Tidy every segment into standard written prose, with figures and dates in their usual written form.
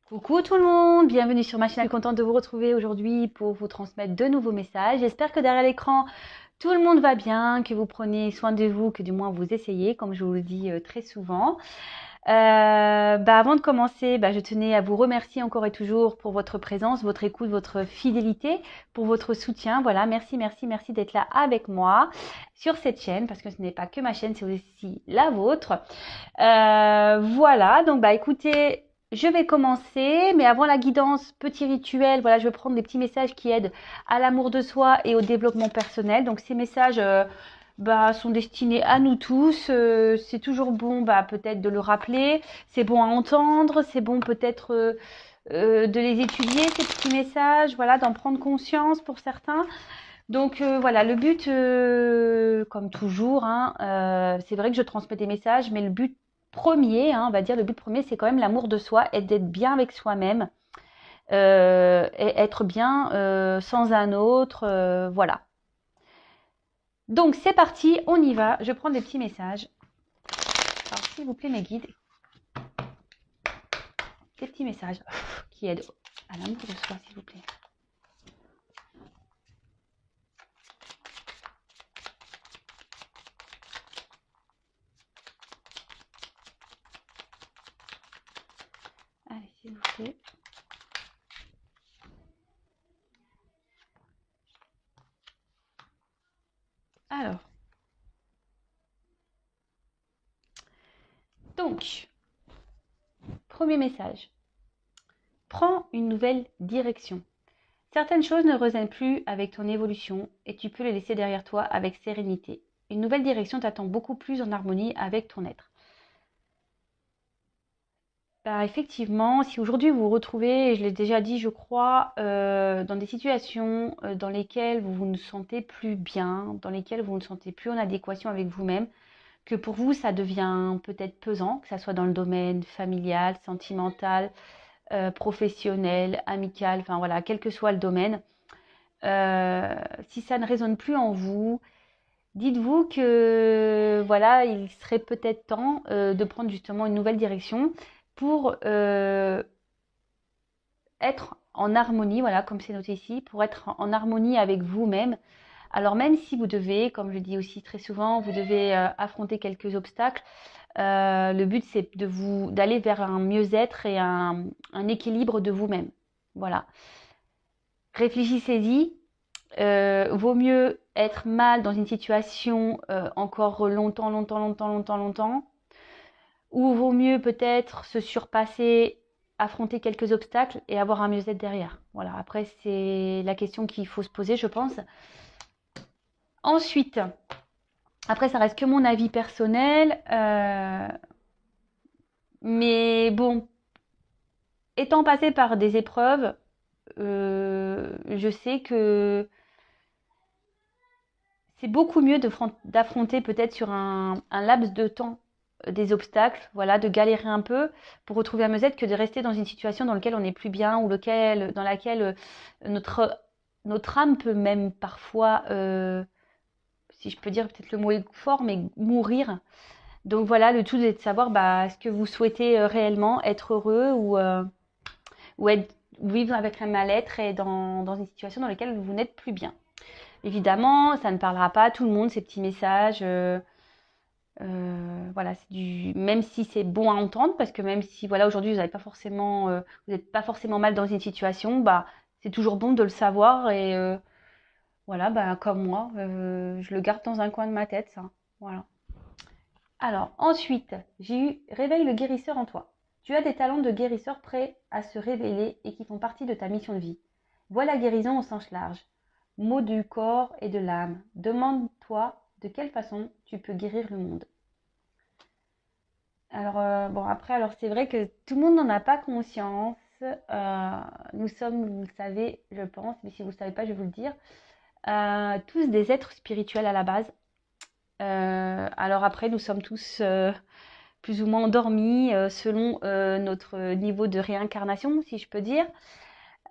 Coucou tout le monde, bienvenue sur ma chaîne. Je suis contente de vous retrouver aujourd'hui pour vous transmettre de nouveaux messages. J'espère que derrière l'écran, tout le monde va bien, que vous prenez soin de vous, que du moins vous essayez, comme je vous le dis très souvent. Avant de commencer, je tenais à vous remercier encore et toujours pour votre présence, votre écoute, votre fidélité, pour votre soutien. Voilà, merci, merci, merci d'être là avec moi sur cette chaîne, parce que ce n'est pas que ma chaîne, c'est aussi la vôtre. Voilà, donc écoutez, je vais commencer, mais avant la guidance, petit rituel, voilà, je vais prendre des petits messages qui aident à l'amour de soi et au développement personnel. Donc ces messages sont destinés à nous tous. C'est toujours bon peut-être de le rappeler, c'est bon à entendre, c'est bon peut-être de les étudier, ces petits messages, voilà, d'en prendre conscience pour certains. Donc voilà, le but, comme toujours, c'est vrai que je transmets des messages, mais le but premier, on va dire, le but premier, c'est quand même l'amour de soi et d'être bien avec soi-même et être bien sans un autre, voilà. Donc c'est parti, on y va. Je prends des petits messages. Alors s'il vous plaît, mes guides, des petits messages qui aident à l'amour de soi, s'il vous plaît. Allez, s'il vous plaît. Alors, donc, premier message. Prends une nouvelle direction. Certaines choses ne résonnent plus avec ton évolution et tu peux les laisser derrière toi avec sérénité. Une nouvelle direction t'attend beaucoup plus en harmonie avec ton être. Effectivement, si aujourd'hui vous vous retrouvez, et je l'ai déjà dit, je crois, dans des situations dans lesquelles vous ne sentez plus bien, dans lesquelles vous ne sentez plus en adéquation avec vous-même, que pour vous ça devient peut-être pesant, que ça soit dans le domaine familial, sentimental, professionnel, amical, enfin voilà, quel que soit le domaine, si ça ne résonne plus en vous, dites-vous que voilà, il serait peut-être temps de prendre justement une nouvelle direction pour être en harmonie, voilà, comme c'est noté ici, pour être en harmonie avec vous-même. Alors même si vous devez, comme je dis aussi très souvent, vous devez affronter quelques obstacles, le but c'est d'aller vers un mieux-être et un équilibre de vous-même. Voilà. Réfléchissez-y. Vaut mieux être mal dans une situation encore longtemps, longtemps, longtemps, longtemps, longtemps, ou vaut mieux peut-être se surpasser, affronter quelques obstacles et avoir un mieux-être derrière. Voilà, après c'est la question qu'il faut se poser, je pense. Ensuite, après ça reste que mon avis personnel, mais bon, étant passé par des épreuves, je sais que c'est beaucoup mieux d'affronter peut-être sur un laps de temps des obstacles, voilà, de galérer un peu pour retrouver un mieux-être que de rester dans une situation dans laquelle on n'est plus bien ou dans laquelle notre âme peut même parfois, si je peux dire peut-être le mot est fort, mais mourir. Donc voilà, le tout est de savoir est-ce que vous souhaitez réellement être heureux ou vivre avec un mal-être et dans une situation dans laquelle vous n'êtes plus bien. Évidemment, ça ne parlera pas à tout le monde, ces petits messages. Voilà, même si c'est bon à entendre, parce que même si voilà, aujourd'hui vous n'êtes pas forcément mal dans une situation, c'est toujours bon de le savoir et voilà, comme moi, je le garde dans un coin de ma tête, ça. Voilà. Alors, ensuite, réveille le guérisseur en toi. Tu as des talents de guérisseur prêts à se révéler et qui font partie de ta mission de vie. Vois la guérison au sens large. Mots du corps et de l'âme. Demande-toi de quelle façon tu peux guérir le monde. Alors, après, alors c'est vrai que tout le monde n'en a pas conscience. Nous sommes, vous le savez, je pense, mais si vous ne le savez pas, je vais vous le dire, tous des êtres spirituels à la base. Alors après, nous sommes tous plus ou moins endormis selon notre niveau de réincarnation, si je peux dire.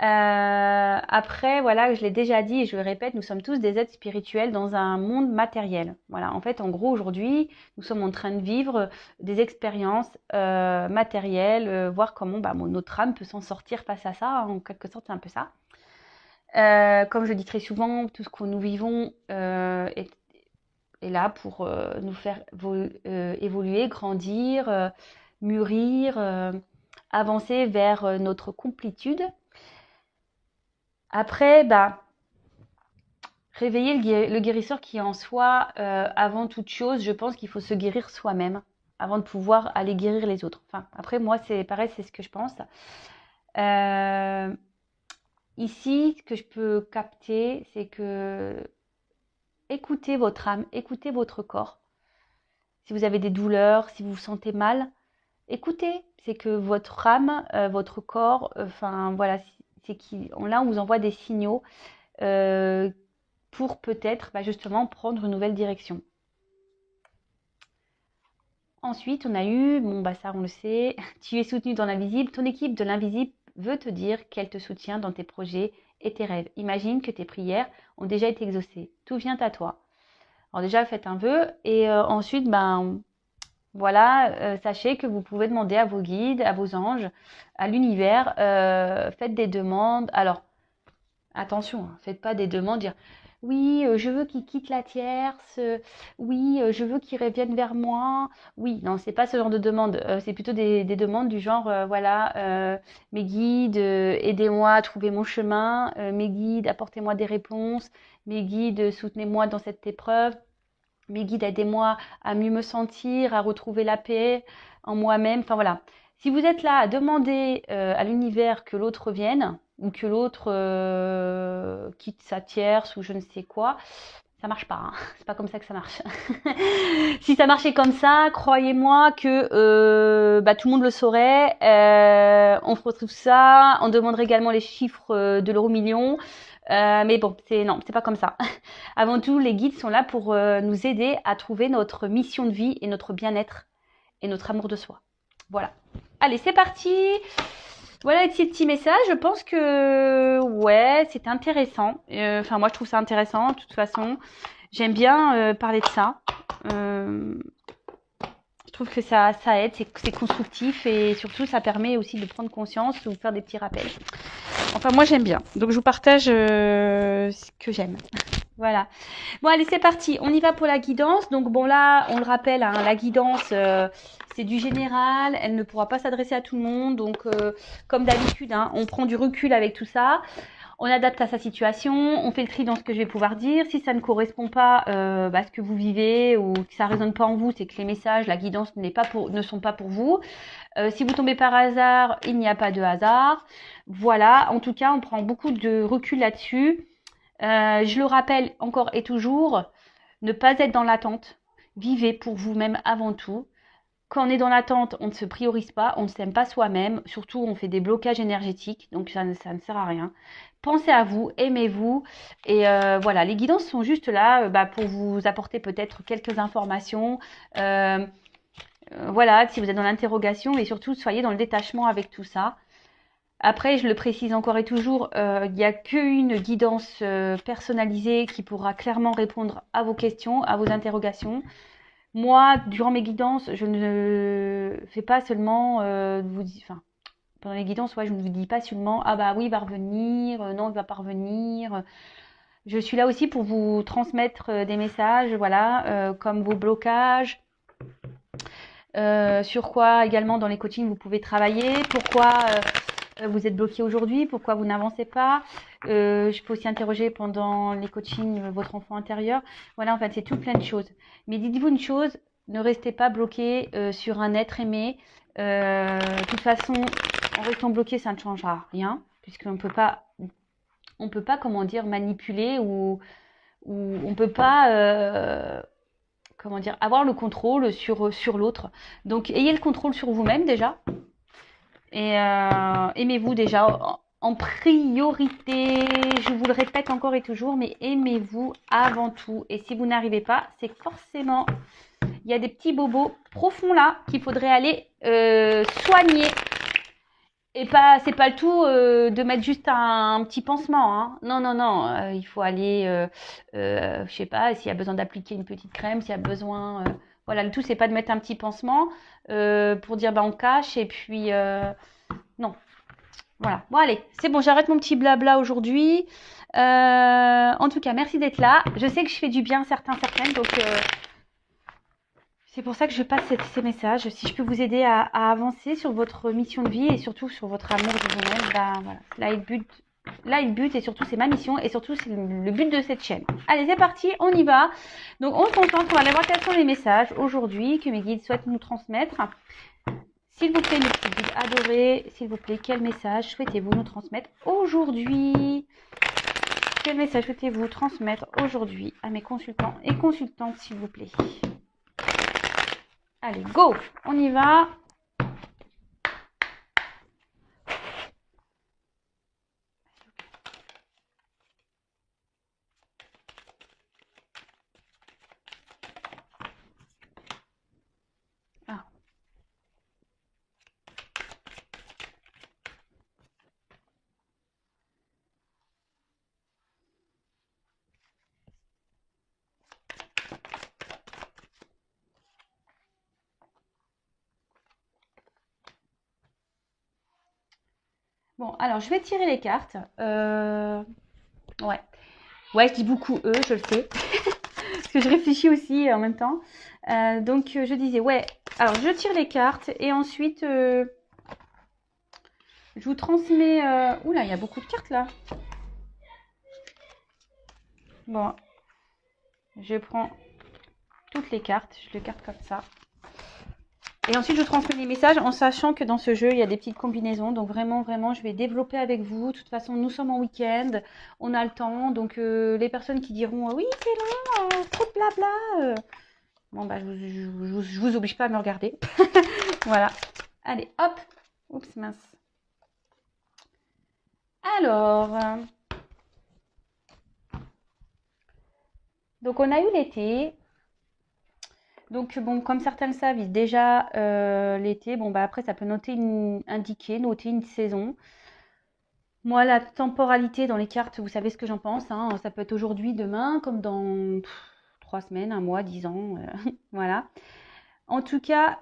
Après, voilà, je l'ai déjà dit et je le répète, nous sommes tous des êtres spirituels dans un monde matériel. Voilà, en fait, en gros, aujourd'hui, nous sommes en train de vivre des expériences matérielles, voir comment notre âme peut s'en sortir face à ça. En quelque sorte, c'est un peu ça. Comme je dis très souvent, tout ce que nous vivons est là pour nous faire évoluer, grandir, mûrir, avancer vers notre complétude. Après, réveiller le guérisseur qui est en soi, avant toute chose, je pense qu'il faut se guérir soi-même avant de pouvoir aller guérir les autres. Enfin, après, moi, c'est pareil, c'est ce que je pense. Ici, ce que je peux capter, c'est que écoutez votre âme, écoutez votre corps. Si vous avez des douleurs, si vous vous sentez mal, écoutez. C'est que votre âme, votre corps, voilà, c'est là on vous envoie des signaux pour peut-être justement prendre une nouvelle direction. Ensuite, on a eu, ça on le sait, tu es soutenu dans l'invisible. Ton équipe de l'invisible veut te dire qu'elle te soutient dans tes projets et tes rêves. Imagine que tes prières ont déjà été exaucées. Tout vient à toi. Alors déjà, faites un vœu et ensuite, voilà, sachez que vous pouvez demander à vos guides, à vos anges, à l'univers, faites des demandes. Alors, attention, faites pas des demandes, dire oui, je veux qu'il quitte la tierce, oui, je veux qu'il revienne vers moi. Oui, non, c'est pas ce genre de demande. C'est plutôt des demandes du genre, voilà, mes guides, aidez-moi à trouver mon chemin. Mes guides, apportez-moi des réponses. Mes guides, soutenez-moi dans cette épreuve. Mes guides, aidez-moi à mieux me sentir, à retrouver la paix en moi-même. Enfin voilà. Si vous êtes là à demander à l'univers que l'autre revienne ou que l'autre quitte sa tierce ou je ne sais quoi, ça marche pas. Hein. C'est pas comme ça que ça marche. Si ça marchait comme ça, croyez-moi que tout le monde le saurait. On retrouve ça. On demanderait également les chiffres de l'euro million. Mais bon, c'est pas comme ça. Avant tout, les guides sont là pour nous aider à trouver notre mission de vie et notre bien-être et notre amour de soi. Voilà. Allez, c'est parti. Voilà ces petits messages. Je pense que ouais, c'est intéressant. Moi, je trouve ça intéressant. De toute façon, j'aime bien parler de ça. Je trouve que ça aide, c'est constructif et surtout, ça permet aussi de prendre conscience ou faire des petits rappels. Enfin, moi, j'aime bien. Donc, je vous partage ce que j'aime. Voilà. Bon, allez, c'est parti. On y va pour la guidance. Donc, bon, là, on le rappelle, hein, la guidance, c'est du général. Elle ne pourra pas s'adresser à tout le monde. Donc, comme d'habitude, hein, on prend du recul avec tout ça. On adapte à sa situation. On fait le tri dans ce que je vais pouvoir dire. Si ça ne correspond pas à ce que vous vivez ou que ça ne résonne pas en vous, c'est que les messages, la guidance ne sont pas pour vous. Si vous tombez par hasard, il n'y a pas de hasard. Voilà. En tout cas, on prend beaucoup de recul là-dessus. Je le rappelle encore et toujours, ne pas être dans l'attente. Vivez pour vous-même avant tout. Quand on est dans l'attente, on ne se priorise pas, on ne s'aime pas soi-même. Surtout, on fait des blocages énergétiques, donc ça ne sert à rien. Pensez à vous, aimez-vous. Et voilà, les guidances sont juste là pour vous apporter peut-être quelques informations. Voilà, si vous êtes dans l'interrogation, et surtout, soyez dans le détachement avec tout ça. Après, je le précise encore et toujours, il n'y a qu'une guidance personnalisée qui pourra clairement répondre à vos questions, à vos interrogations. Moi, durant mes guidances, je ne fais pas seulement pendant les guidances, je ne vous dis pas seulement ah bah oui, il va revenir, non, il va pas revenir. Je suis là aussi pour vous transmettre des messages, voilà, comme vos blocages. Sur quoi également dans les coachings vous pouvez travailler, pourquoi vous êtes bloqué aujourd'hui, pourquoi vous n'avancez pas. Je peux aussi interroger pendant les coachings votre enfant intérieur. Voilà, en fait, c'est tout plein de choses. Mais dites-vous une chose, ne restez pas bloqué sur un être aimé. De toute façon, en restant bloqué, ça ne changera rien, puisqu'on peut pas, comment dire, manipuler ou on peut pas, avoir le contrôle sur l'autre. Donc, ayez le contrôle sur vous-même déjà. Et aimez-vous déjà en priorité, je vous le répète encore et toujours, mais aimez-vous avant tout. Et si vous n'arrivez pas, c'est que forcément, il y a des petits bobos profonds là qu'il faudrait aller soigner. Et pas, c'est pas le tout de mettre juste un petit pansement, hein. Non, non, non. Il faut aller, je sais pas, s'il y a besoin d'appliquer une petite crème, s'il y a besoin. Voilà, le tout, c'est pas de mettre un petit pansement pour dire bah on cache et puis non. Voilà. Bon, allez, c'est bon, j'arrête mon petit blabla aujourd'hui. En tout cas, merci d'être là. Je sais que je fais du bien à certains, certaines, donc c'est pour ça que je passe ces messages. Si je peux vous aider à avancer sur votre mission de vie et surtout sur votre amour de vous-même, bah voilà. Là, il bute et surtout c'est ma mission et surtout c'est le but de cette chaîne. Allez, c'est parti, on y va. Donc on se concentre, on va aller voir quels sont les messages aujourd'hui que mes guides souhaitent nous transmettre. S'il vous plaît, mes petits guides adorés, s'il vous plaît, quel message souhaitez-vous nous transmettre aujourd'hui? Quel message souhaitez-vous transmettre aujourd'hui à mes consultants et consultantes, s'il vous plaît? Allez, go! On y va. Ah. Bon, alors je vais tirer les cartes. Ouais. Ouais, je dis beaucoup eux, je le sais. Parce que je réfléchis aussi en même temps. Donc je disais, ouais, alors je tire les cartes et ensuite je vous transmets. Oula, il y a beaucoup de cartes là. Bon, je prends toutes les cartes, je les carte comme ça. Et ensuite, je transmets les messages en sachant que dans ce jeu, il y a des petites combinaisons. Donc vraiment, vraiment, je vais développer avec vous. De toute façon, nous sommes en week-end, on a le temps. Donc les personnes qui diront oui, c'est long, trop de blabla. Bon, bah, je vous oblige pas à me regarder. Voilà. Allez, hop. Oups, mince. Alors, donc on a eu l'été. Donc bon, comme certains le savent, déjà l'été, bon bah après ça peut noter noter une saison. Moi, la temporalité dans les cartes, vous savez ce que j'en pense, hein. Ça peut être aujourd'hui, demain, comme dans 3 semaines, un mois, 10 ans, voilà. En tout cas,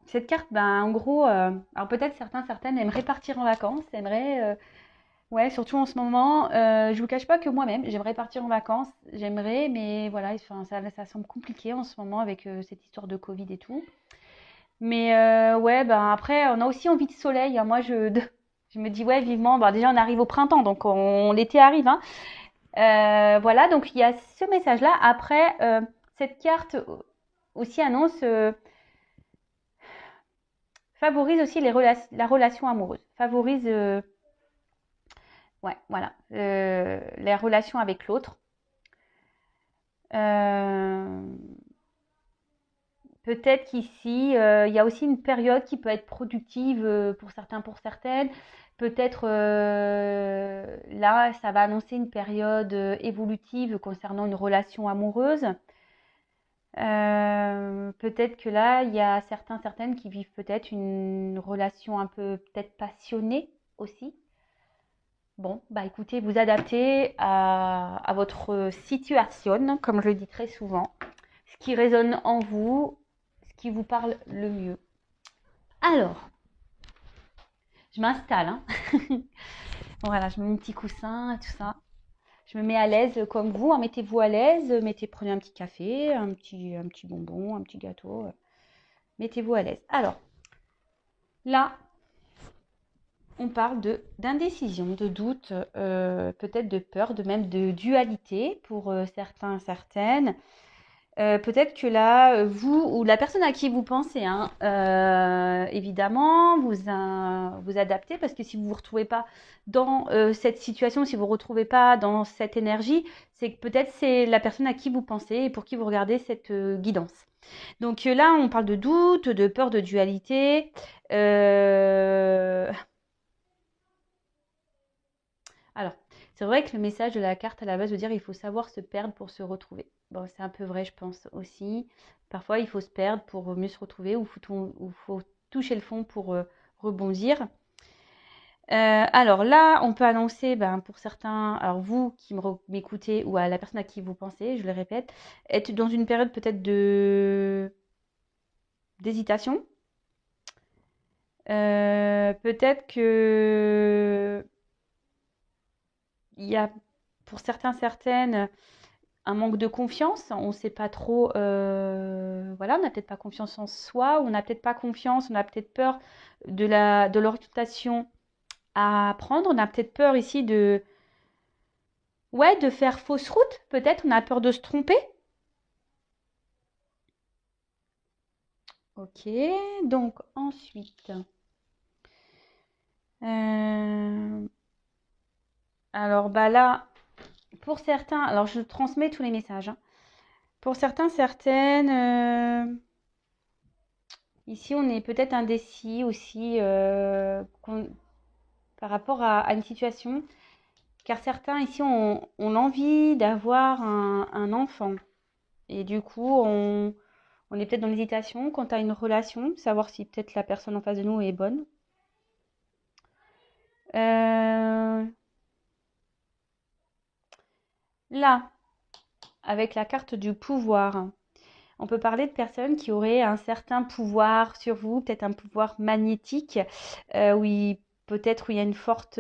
cette carte, ben, en gros, alors peut-être certaines aimeraient partir en vacances, ouais, surtout en ce moment. Je vous cache pas que moi-même, j'aimerais partir en vacances, j'aimerais, mais voilà, enfin, ça semble compliqué en ce moment avec cette histoire de Covid et tout. Mais ouais, ben après, on a aussi envie de soleil, hein. Moi, je me dis, ouais, vivement, bah, déjà, on arrive au printemps, donc l'été arrive, hein. Voilà, donc il y a ce message-là. Après, cette carte aussi annonce, favorise aussi la relation amoureuse, favorise, ouais, voilà, les relations avec l'autre. Peut-être qu'ici, il y a aussi une période qui peut être productive pour certains, pour certaines. Peut-être là, ça va annoncer une période évolutive concernant une relation amoureuse. Peut-être que là, il y a certaines qui vivent peut-être une relation un peu peut-être passionnée aussi. Bon, bah écoutez, vous adaptez à votre situation, comme je le dis très souvent, ce qui résonne en vous, ce qui vous parle le mieux. Alors, je m'installe, hein. Voilà, je mets mon petit coussin et tout ça. Je me mets à l'aise comme vous, hein. Mettez-vous à l'aise, prenez un petit café, un petit bonbon, un petit gâteau. Mettez-vous à l'aise. Alors, là, on parle d'indécision, de doute, peut-être de peur, même de dualité pour certains, certaines. Peut-être que là, vous ou la personne à qui vous pensez, hein, évidemment, vous adaptez parce que si vous ne vous retrouvez pas dans cette situation, si vous ne vous retrouvez pas dans cette énergie, c'est que peut-être c'est la personne à qui vous pensez et pour qui vous regardez cette guidance. Donc là, on parle de doute, de peur, de dualité. Alors, c'est vrai que le message de la carte à la base veut dire il faut savoir se perdre pour se retrouver. Bon, c'est un peu vrai, je pense aussi. Parfois, il faut se perdre pour mieux se retrouver ou il faut toucher le fond pour rebondir. Alors là, on peut annoncer, ben, pour certains, alors vous qui m'écoutez ou à la personne à qui vous pensez, je le répète, être dans une période peut-être de d'hésitation. Peut-être que il y a pour certains, certaines, un manque de confiance. On ne sait pas trop, voilà, on n'a peut-être pas confiance en soi, on n'a peut-être pas confiance, on a peut-être peur de l'orientation à prendre. On a peut-être peur ici de, ouais, de faire fausse route. Peut-être on a peur de se tromper. Ok, donc ensuite, euh, alors bah là, pour certains, alors je transmets tous les messages, hein. Pour certains, certaines, ici on est peut-être indécis aussi par rapport à une situation, car certains ici ont l'envie d'avoir un enfant. Et du coup, on est peut-être dans l'hésitation quant à une relation, savoir si peut-être la personne en face de nous est bonne. Euh, Là, avec la carte du pouvoir, on peut parler de personnes qui auraient un certain pouvoir sur vous, peut-être un pouvoir magnétique, peut-être où il y a une forte...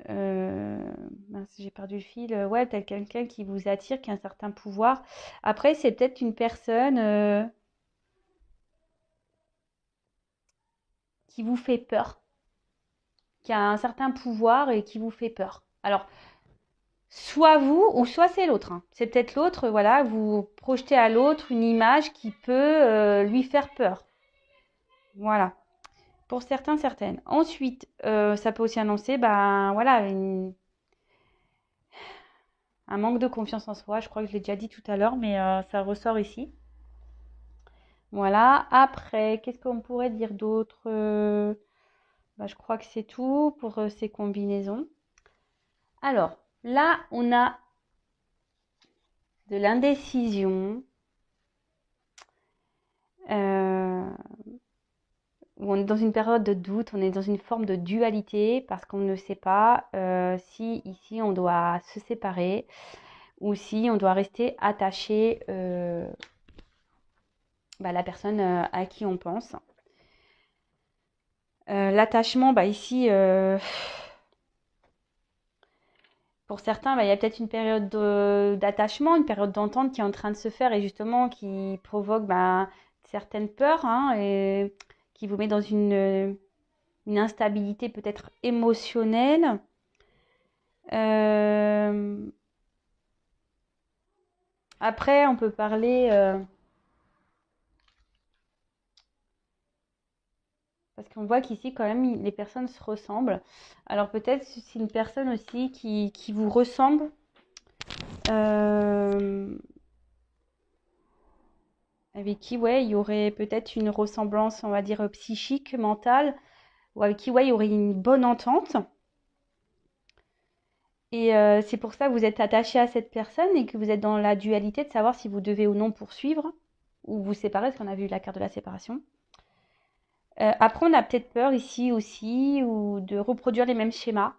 mince, j'ai perdu le fil. Ouais, peut-être quelqu'un qui vous attire, qui a un certain pouvoir. Après, c'est peut-être une personne qui vous fait peur, qui a un certain pouvoir et qui vous fait peur. Alors, soit vous ou soit c'est l'autre, hein. C'est peut-être l'autre, voilà, vous projetez à l'autre une image qui peut lui faire peur. Voilà. Pour certains, certaines. Ensuite, ça peut aussi annoncer, ben voilà, un manque de confiance en soi. Je crois que je l'ai déjà dit tout à l'heure, mais ça ressort ici. Voilà. Après, qu'est-ce qu'on pourrait dire d'autre? Bah, je crois que c'est tout pour ces combinaisons. Alors, là, on a de l'indécision. Euh, Où on est dans une période de doute, on est dans une forme de dualité parce qu'on ne sait pas si ici on doit se séparer ou si on doit rester attaché à la personne à qui on pense. L'attachement, bah ici, pour certains, bah, il y a peut-être une période d'attachement, une période d'entente qui est en train de se faire et justement qui provoque bah, certaines peurs, hein, et qui vous met dans une instabilité peut-être émotionnelle. Euh, Après, on peut parler, parce qu'on voit qu'ici, quand même, les personnes se ressemblent. Alors peut-être c'est une personne aussi qui vous ressemble, euh, avec qui, ouais, il y aurait peut-être une ressemblance, on va dire, psychique, mentale, ou avec qui, ouais, il y aurait une bonne entente. Et c'est pour ça que vous êtes attaché à cette personne et que vous êtes dans la dualité de savoir si vous devez ou non poursuivre ou vous séparer, parce qu'on a vu la carte de la séparation. Après, on a peut-être peur ici aussi ou de reproduire les mêmes schémas.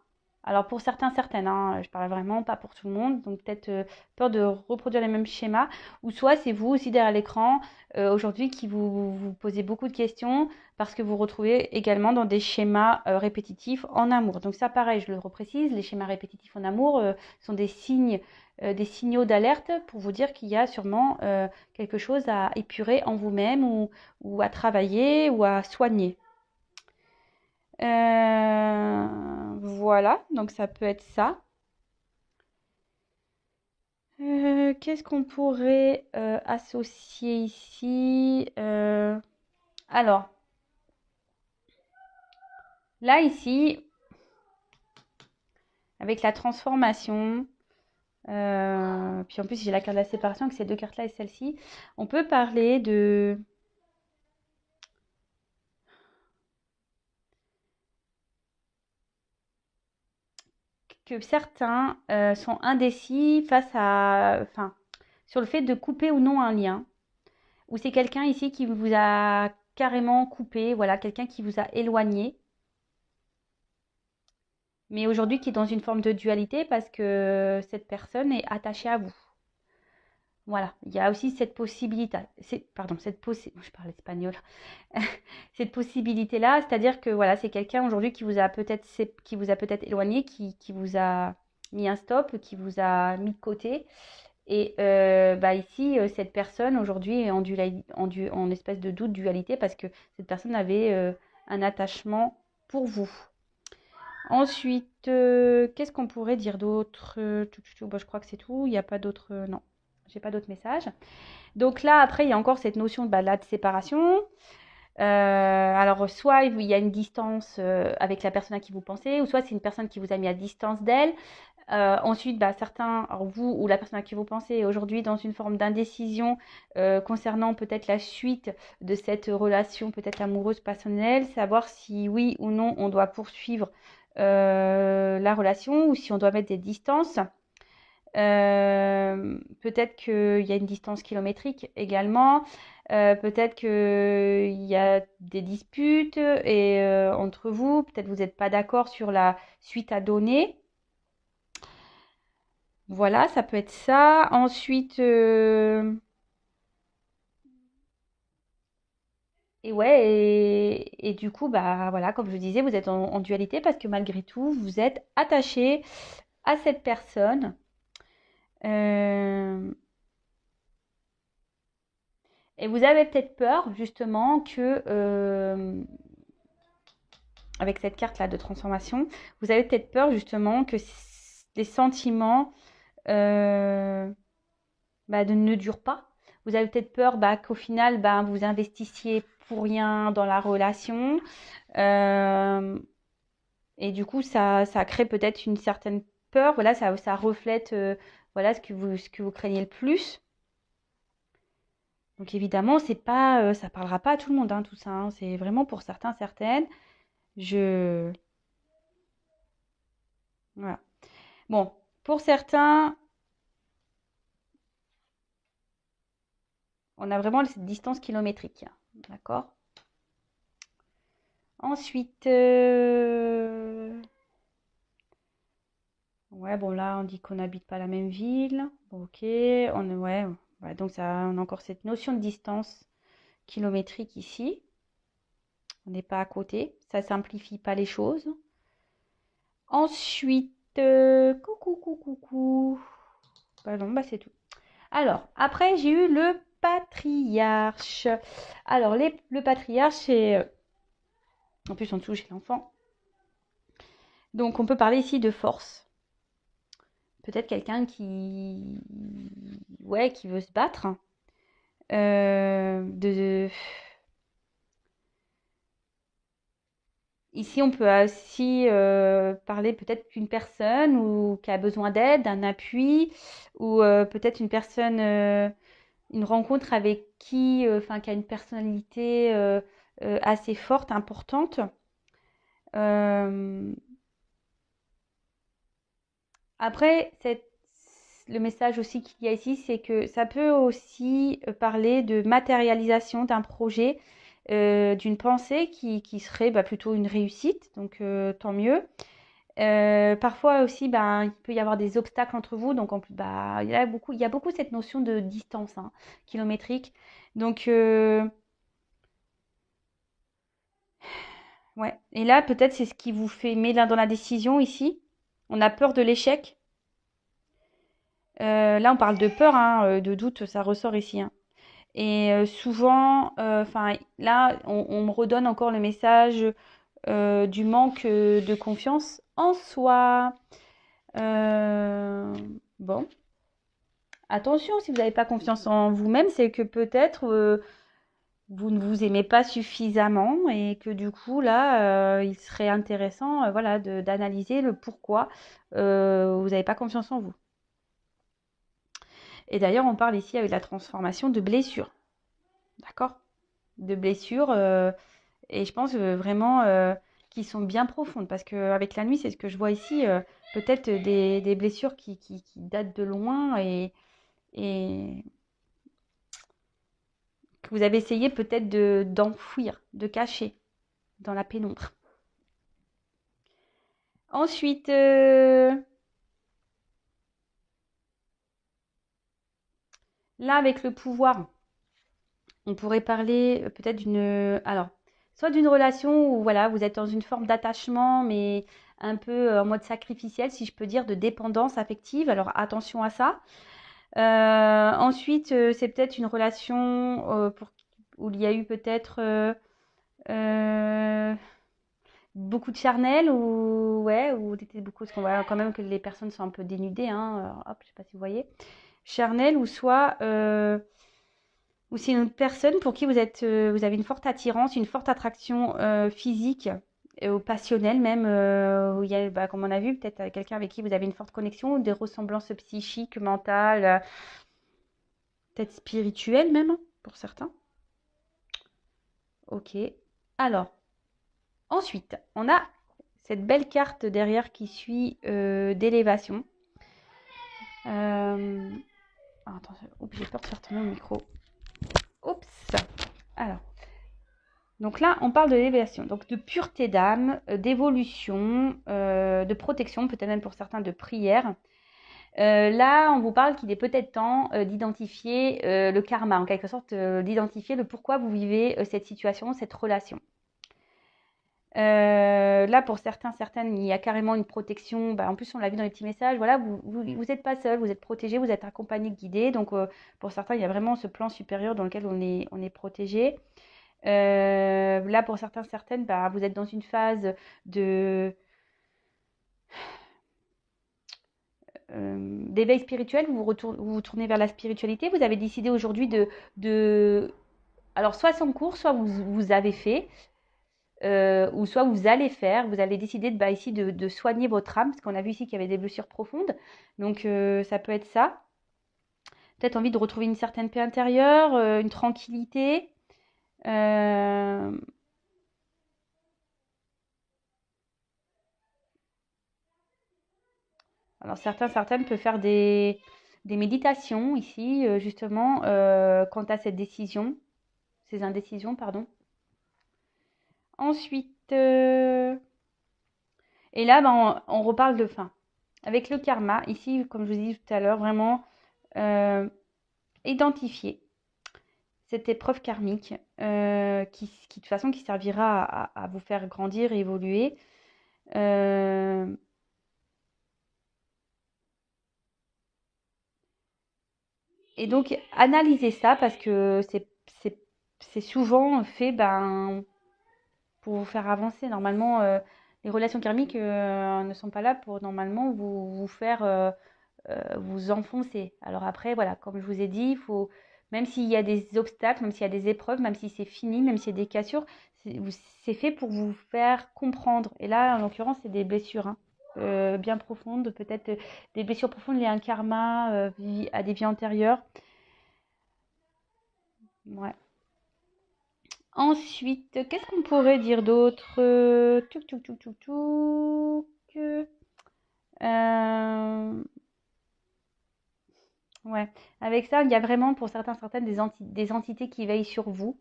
Alors pour certains, certaines, hein, je parle vraiment pas pour tout le monde, donc peut-être peur de reproduire les mêmes schémas. Ou soit c'est vous aussi derrière l'écran aujourd'hui qui vous posez beaucoup de questions parce que vous retrouvez également dans des schémas répétitifs en amour. Donc ça pareil, je le reprécise, les schémas répétitifs en amour sont des signes, des signaux d'alerte pour vous dire qu'il y a sûrement quelque chose à épurer en vous-même ou à travailler ou à soigner. Voilà, donc ça peut être ça. Qu'est-ce qu'on pourrait associer ici? Alors, là, ici, avec la transformation, puis en plus j'ai la carte de la séparation avec ces deux cartes-là et celle-ci, on peut parler de que certains sont indécis face à, enfin, sur le fait de couper ou non un lien. Ou c'est quelqu'un ici qui vous a carrément coupé, voilà, quelqu'un qui vous a éloigné. mais aujourd'hui qui est dans une forme de dualité parce que cette personne est attachée à vous. Voilà, il y a aussi cette possibilité, je parle espagnol, cette possibilité-là, c'est-à-dire que voilà, c'est quelqu'un aujourd'hui qui vous a peut-être éloigné, qui vous a mis un stop, qui vous a mis de côté. Et bah ici, cette personne aujourd'hui est en espèce de doute, dualité, parce que cette personne avait un attachement pour vous. Ensuite, qu'est-ce qu'on pourrait dire d'autre? Bah, je crois que c'est tout. Il n'y a pas d'autres. Non, j'ai pas d'autres messages. Donc là, après, il y a encore cette notion de, bah, là, de séparation. Alors, soit il y a une distance avec la personne à qui vous pensez, ou soit c'est une personne qui vous a mis à distance d'elle. Ensuite, bah, certains, alors vous ou la personne à qui vous pensez, est aujourd'hui dans une forme d'indécision concernant peut-être la suite de cette relation, peut-être amoureuse, passionnelle, savoir si oui ou non on doit poursuivre la relation ou si on doit mettre des distances. Peut-être qu'il y a une distance kilométrique également. Peut-être qu'il y a des disputes et, entre vous. Peut-être vous n'êtes pas d'accord sur la suite à donner. Voilà, ça peut être ça. Ensuite, et ouais, et du coup, bah voilà, comme je disais, vous êtes en dualité parce que malgré tout, vous êtes attaché à cette personne. Euh, et vous avez peut-être peur, justement, que avec cette carte-là de transformation, vous avez peut-être peur, justement, que les sentiments bah, ne durent pas. Vous avez peut-être peur bah, qu'au final, bah, vous investissiez pour rien dans la relation. Euh, et du coup, ça crée peut-être une certaine peur. Voilà, ça reflète voilà, ce que vous craignez le plus. Donc évidemment, c'est pas, ça parlera pas à tout le monde, hein, tout ça, hein. C'est vraiment pour certains, certaines. Je... Voilà. Bon, pour certains, on a vraiment cette distance kilométrique. D'accord? Ensuite, ouais, bon là, on dit qu'on n'habite pas la même ville. Bon, ok, ouais, donc ça, on a encore cette notion de distance kilométrique ici. On n'est pas à côté. Ça simplifie pas les choses. Ensuite, coucou. Bah non, bah c'est tout. Alors, après, j'ai eu le patriarche. Alors, le patriarche, c'est... En plus, en dessous, j'ai l'enfant. Donc, on peut parler ici de force. Peut-être quelqu'un qui... Ouais, qui veut se battre. De... Ici, on peut aussi parler peut-être d'une personne ou qui a besoin d'aide, d'un appui, ou peut-être une personne, une rencontre avec qui, enfin, qui a une personnalité assez forte, importante. Euh, Après, le message aussi qu'il y a ici, c'est que ça peut aussi parler de matérialisation d'un projet, d'une pensée qui serait bah, plutôt une réussite, donc tant mieux. Parfois aussi, ben, il peut y avoir des obstacles entre vous, donc bah, il y a beaucoup cette notion de distance hein, kilométrique. Donc, ouais. Et là, peut-être c'est ce qui vous fait met dans la décision ici. On a peur de l'échec. Là, on parle de peur, hein, de doute, ça ressort ici, hein. Et souvent, enfin, là, on me redonne encore le message du manque de confiance en soi. Euh, bon, attention, si vous n'avez pas confiance en vous-même, c'est que peut-être vous ne vous aimez pas suffisamment et que du coup, là, il serait intéressant, voilà, d'analyser le pourquoi vous n'avez pas confiance en vous. Et d'ailleurs, on parle ici avec la transformation de blessures. D'accord? De blessures, et je pense vraiment qui sont bien profondes. Parce qu'avec la nuit, c'est ce que je vois ici, peut-être des blessures qui datent de loin et que vous avez essayé peut-être d'enfouir, de cacher dans la pénombre. Ensuite, là, avec le pouvoir, on pourrait parler peut-être alors, soit d'une relation où voilà, vous êtes dans une forme d'attachement, mais un peu en mode sacrificiel, si je peux dire, de dépendance affective. Alors attention à ça. Ensuite, c'est peut-être une relation où il y a eu peut-être euh, beaucoup de charnel ou ouais, ou était beaucoup, parce qu'on voit quand même que les personnes sont un peu dénudées, hein. Alors, hop, je sais pas si vous voyez. Charnel ou soit ou c'est une autre personne pour qui vous avez une forte attirance, une forte attraction physique ou passionnelle même, où il y a, bah, comme on a vu, peut-être quelqu'un avec qui vous avez une forte connexion, ou des ressemblances psychiques, mentales, peut-être spirituelles même, pour certains. Ok. Alors, ensuite, on a cette belle carte derrière qui suit d'élévation. Euh... Attends, oups, j'ai peur de faire tomber mon micro. Oups. Alors, donc là, on parle de l'élévation, donc de pureté d'âme, d'évolution, de protection, peut-être même pour certains de prière. Là, on vous parle qu'il est peut-être temps d'identifier le karma, en quelque sorte, d'identifier le pourquoi vous vivez cette situation, cette relation. Là, pour certains, certaines, il y a carrément une protection. Bah, en plus, on l'a vu dans les petits messages. Voilà, vous n'êtes pas seul, vous êtes protégé, vous êtes accompagné, guidé. Donc, pour certains, il y a vraiment ce plan supérieur dans lequel on est protégé. Là, pour certains, certaines, bah, vous êtes dans une phase de d'éveil spirituel. Vous vous tournez vers la spiritualité. Vous avez décidé aujourd'hui de... Alors, soit c'est en cours, soit vous avez fait. Ou soit vous allez faire, vous allez décider bah, ici de soigner votre âme, parce qu'on a vu ici qu'il y avait des blessures profondes. Donc ça peut être ça. Peut-être envie de retrouver une certaine paix intérieure, une tranquillité. Euh, Alors certaines peuvent faire des méditations ici, justement, quant à cette décision, ces indécisions, pardon. Ensuite, et là, ben, on reparle de fin. Avec le karma, ici, comme je vous ai dit tout à l'heure, vraiment identifier cette épreuve karmique qui de toute façon qui servira à vous faire grandir et évoluer. Euh, et donc analyser ça parce que c'est souvent fait ben, pour vous faire avancer. Normalement, les relations karmiques ne sont pas là pour normalement vous faire vous enfoncer. Alors après, voilà, comme je vous ai dit, il faut, même s'il y a des obstacles, même s'il y a des épreuves, même si c'est fini, même s'il y a des cassures, c'est fait pour vous faire comprendre. Et là, en l'occurrence, c'est des blessures hein, bien profondes, peut-être des blessures profondes liées à un karma, à des vies antérieures. Ouais. Ensuite, qu'est-ce qu'on pourrait dire d'autre? Touc, touc, touc, touc, touc. Ouais. Avec ça, il y a vraiment pour certains, certaines des entités qui veillent sur vous.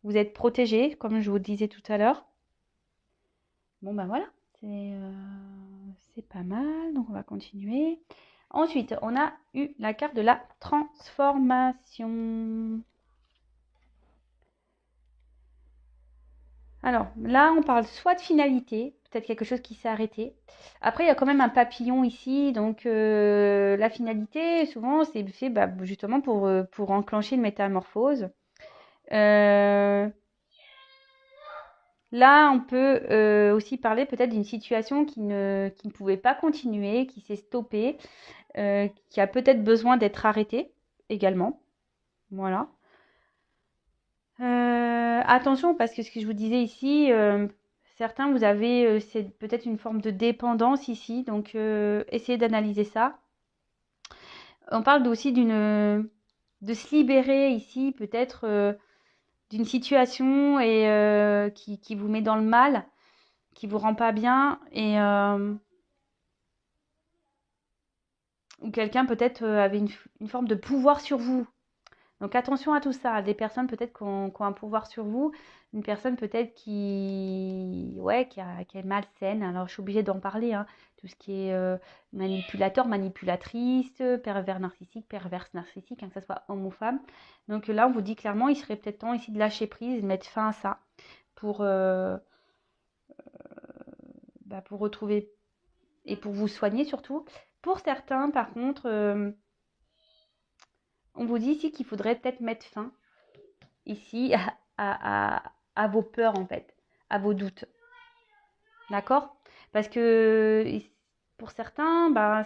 Vous êtes protégé, comme je vous disais tout à l'heure. Bon, ben voilà, c'est pas mal. Donc, on va continuer. Ensuite, on a eu la carte de la transformation. Alors, là, on parle soit de finalité, peut-être quelque chose qui s'est arrêté. Après, il y a quand même un papillon ici. Donc, la finalité, souvent, c'est fait bah, justement pour enclencher une métamorphose. Euh, Là, on peut aussi parler peut-être d'une situation qui ne pouvait pas continuer, qui s'est stoppée, qui a peut-être besoin d'être arrêtée également. Voilà. Attention, parce que ce que je vous disais ici, certains, vous avez c'est peut-être une forme de dépendance ici, donc essayez d'analyser ça. On parle aussi de se libérer ici, peut-être d'une situation et qui vous met dans le mal, qui vous rend pas bien et ou quelqu'un peut-être avait une forme de pouvoir sur vous. Donc attention à tout ça. Des personnes peut-être qui ont un pouvoir sur vous, une personne peut-être ouais, qui est malsaine. Alors je suis obligée d'en parler, hein. Tout ce qui est manipulateur, manipulatrice, pervers narcissique, perverse narcissique, hein, que ce soit homme ou femme. Donc là, on vous dit clairement, il serait peut-être temps ici de lâcher prise, de mettre fin à ça pour, pour retrouver et pour vous soigner surtout. Pour certains, par contre, on vous dit ici qu'il faudrait peut-être mettre fin ici à vos peurs en fait, à vos doutes. D'accord? Parce que pour certains,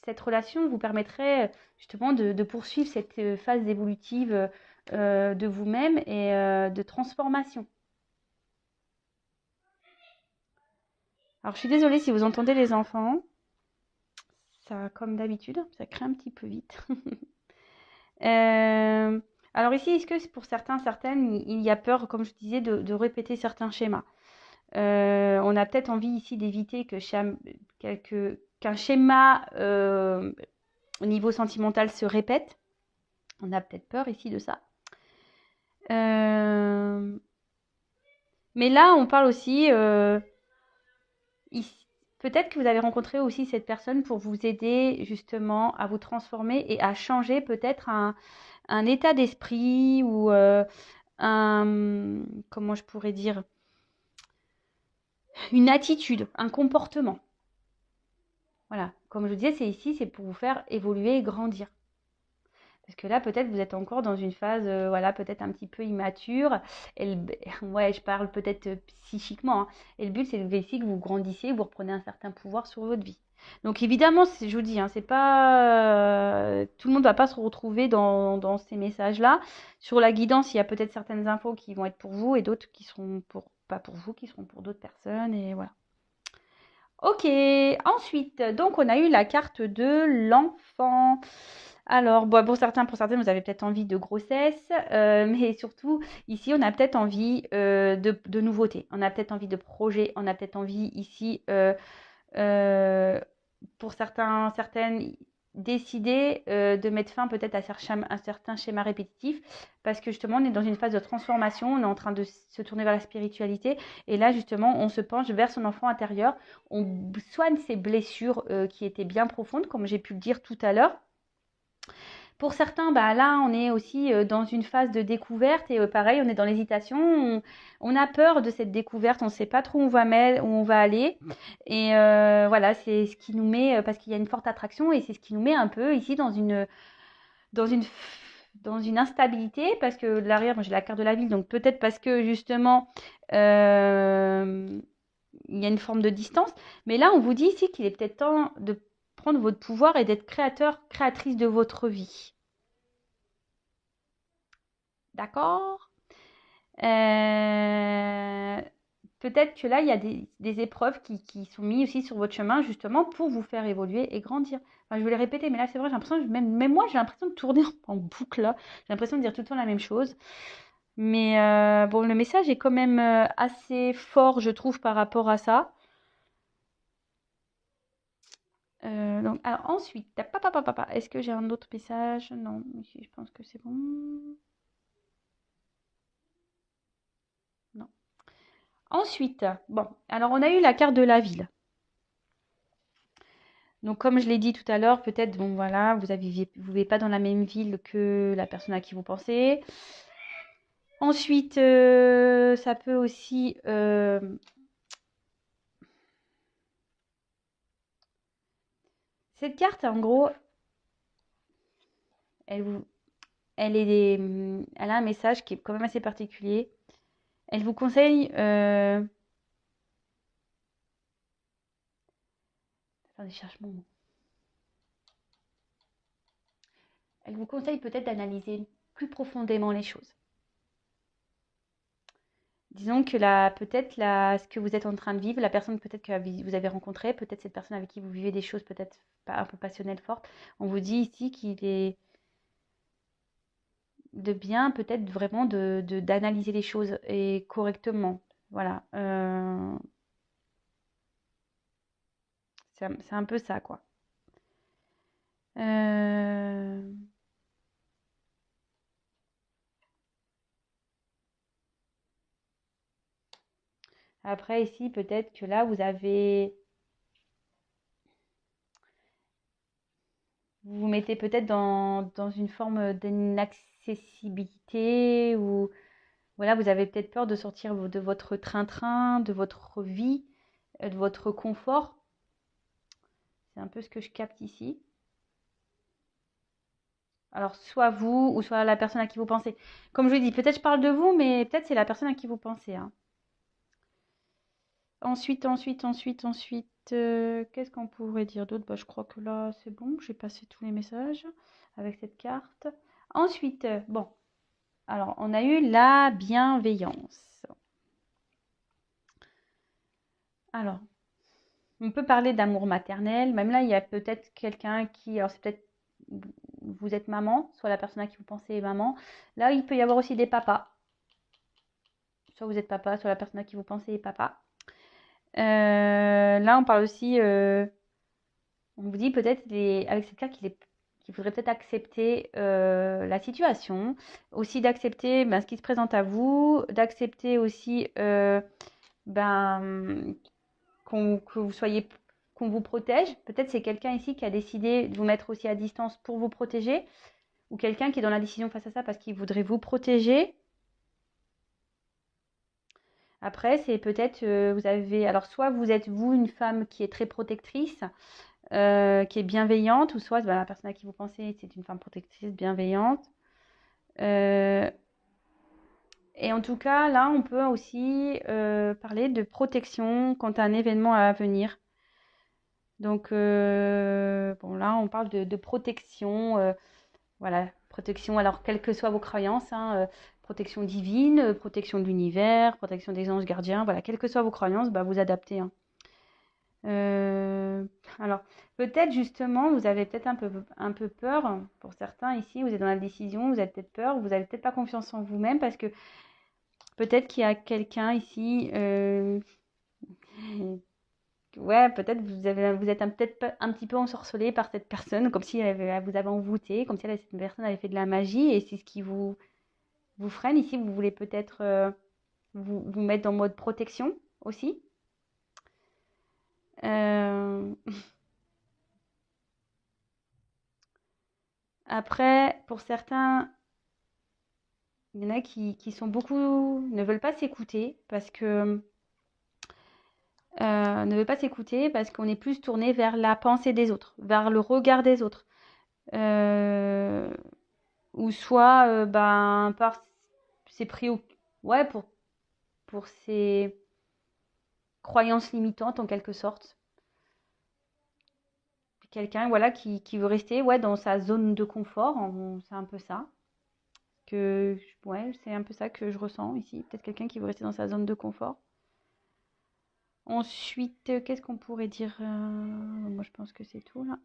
cette relation vous permettrait justement de poursuivre cette phase évolutive de vous-même et de transformation. Alors je suis désolée si vous entendez les enfants. Ça, comme d'habitude, ça crée un petit peu vite. Alors ici, est-ce que pour certains, certaines, il y a peur, comme je disais, de répéter certains schémas? On a peut-être envie ici d'éviter qu'un schéma au niveau sentimental se répète. On a peut-être peur ici de ça. Mais là, on parle aussi... peut-être que vous avez rencontré aussi cette personne pour vous aider justement à vous transformer et à changer peut-être un état d'esprit ou comment je pourrais dire, une attitude, un comportement. Voilà, comme je vous disais, c'est pour vous faire évoluer et grandir. Parce que là, peut-être vous êtes encore dans une phase, voilà, peut-être un petit peu immature. Ouais, je parle peut-être psychiquement, hein. Et le but, c'est ici que vous grandissiez, vous reprenez un certain pouvoir sur votre vie. Donc évidemment, je vous dis, hein, c'est pas tout le monde va pas se retrouver dans ces messages-là. Sur la guidance, il y a peut-être certaines infos qui vont être pour vous et d'autres qui seront pas pour vous, qui seront pour d'autres personnes. Et voilà. Ok, ensuite, donc on a eu la carte de l'enfant. Alors, bon, pour certaines, vous avez peut-être envie de grossesse, mais surtout, ici, on a peut-être envie de nouveautés, on a peut-être envie de projets, on a peut-être envie ici, pour certaines, décider de mettre fin peut-être à un certain schéma répétitif, parce que justement, on est dans une phase de transformation, on est en train de se tourner vers la spiritualité, et là, justement, on se penche vers son enfant intérieur, on soigne ses blessures qui étaient bien profondes, comme j'ai pu le dire tout à l'heure. Pour certains, là, on est aussi dans une phase de découverte et pareil, on est dans l'hésitation. On a peur de cette découverte, on ne sait pas trop où on va aller. Et voilà, c'est ce qui nous met, parce qu'il y a une forte attraction et c'est ce qui nous met un peu ici dans une, dans une instabilité. Parce que l'arrière, moi j'ai la carte de la ville, donc peut-être parce que justement, il y a une forme de distance. Mais là, on vous dit ici qu'il est peut-être temps de prendre votre pouvoir et d'être créateur, créatrice de votre vie. D'accord? Euh, Peut-être que là, il y a des épreuves qui sont mises aussi sur votre chemin, justement, pour vous faire évoluer et grandir. Enfin, je vais les répéter, mais là, c'est vrai, j'ai l'impression, même moi, j'ai l'impression de tourner en boucle, là. J'ai l'impression de dire tout le temps la même chose. Mais bon, le message est quand même assez fort, je trouve, par rapport à ça. Donc, alors ensuite, est-ce que j'ai un autre message? Non, ici, je pense que c'est bon. Non. Ensuite, bon, alors on a eu la carte de la ville. Donc, comme je l'ai dit tout à l'heure, peut-être, bon, voilà, vous vivez pas dans la même ville que la personne à qui vous pensez. Ensuite, ça peut aussi... cette carte, en gros, elle, vous, elle a un message qui est quand même assez particulier. Elle vous conseille... Attendez, je cherche mon mot. Elle vous conseille peut-être d'analyser plus profondément les choses. Disons que ce que vous êtes en train de vivre, la personne peut-être que vous avez rencontrée, peut-être cette personne avec qui vous vivez des choses peut-être pas un peu passionnelles, fortes, on vous dit ici qu'il est de bien peut-être vraiment d'analyser les choses et correctement. Voilà. C'est un peu ça, quoi. Après, ici, peut-être que là, vous vous mettez peut-être dans une forme d'inaccessibilité ou voilà, vous avez peut-être peur de sortir de votre train-train, de votre vie, de votre confort. C'est un peu ce que je capte ici. Alors, soit vous ou soit la personne à qui vous pensez. Comme je vous dis, peut-être je parle de vous, mais peut-être c'est la personne à qui vous pensez, hein. Ensuite, qu'est-ce qu'on pourrait dire d'autre? Bah, je crois que là, c'est bon. J'ai passé tous les messages avec cette carte. Ensuite, bon, alors, on a eu la bienveillance. Alors, on peut parler d'amour maternel. Même là, il y a peut-être quelqu'un qui, alors c'est peut-être vous êtes maman, soit la personne à qui vous pensez est maman. Là, il peut y avoir aussi des papas. Soit vous êtes papa, soit la personne à qui vous pensez est papa. Là, on parle aussi, on vous dit peut-être avec cette carte qu'il faudrait peut-être accepter la situation, aussi d'accepter ce qui se présente à vous, d'accepter aussi ben, que vous soyez, qu'on vous protège. Peut-être c'est quelqu'un ici qui a décidé de vous mettre aussi à distance pour vous protéger, ou quelqu'un qui est dans la décision face à ça parce qu'il voudrait vous protéger. Après, c'est peut-être, vous avez, alors soit vous êtes vous une femme qui est très protectrice, qui est bienveillante, ou soit la personne à qui vous pensez, c'est une femme protectrice, bienveillante. Et en tout cas, là, on peut aussi parler de protection quant à un événement à venir. Donc, bon, là, on parle de protection. Voilà, protection, alors quelles que soient vos croyances, hein, protection divine, protection de l'univers, protection des anges gardiens, voilà, quelles que soient vos croyances, vous adaptez, hein. Euh, alors, peut-être justement, vous avez peut-être un peu peur, pour certains ici, vous êtes dans la décision, vous avez peut-être peur, vous n'avez peut-être pas confiance en vous-même parce que peut-être qu'il y a quelqu'un ici, ouais, peut-être vous êtes peut-être un petit peu ensorcelé par cette personne, comme si elle vous avait envoûté, comme si cette personne avait fait de la magie et c'est ce qui vous freine. Ici, vous voulez peut-être vous mettre en mode protection aussi. Euh, Après, pour certains, il y en a qui sont beaucoup, ne veulent pas s'écouter parce que ne veulent pas s'écouter parce qu'on est plus tourné vers la pensée des autres, vers le regard des autres. Euh, ou soit par ses ouais, pour ses croyances limitantes en quelque sorte. Quelqu'un voilà qui veut rester ouais dans sa zone de confort, c'est un peu ça que ouais, c'est un peu ça que je ressens ici, peut-être quelqu'un qui veut rester dans sa zone de confort. Ensuite, qu'est-ce qu'on pourrait dire moi je pense que c'est tout là.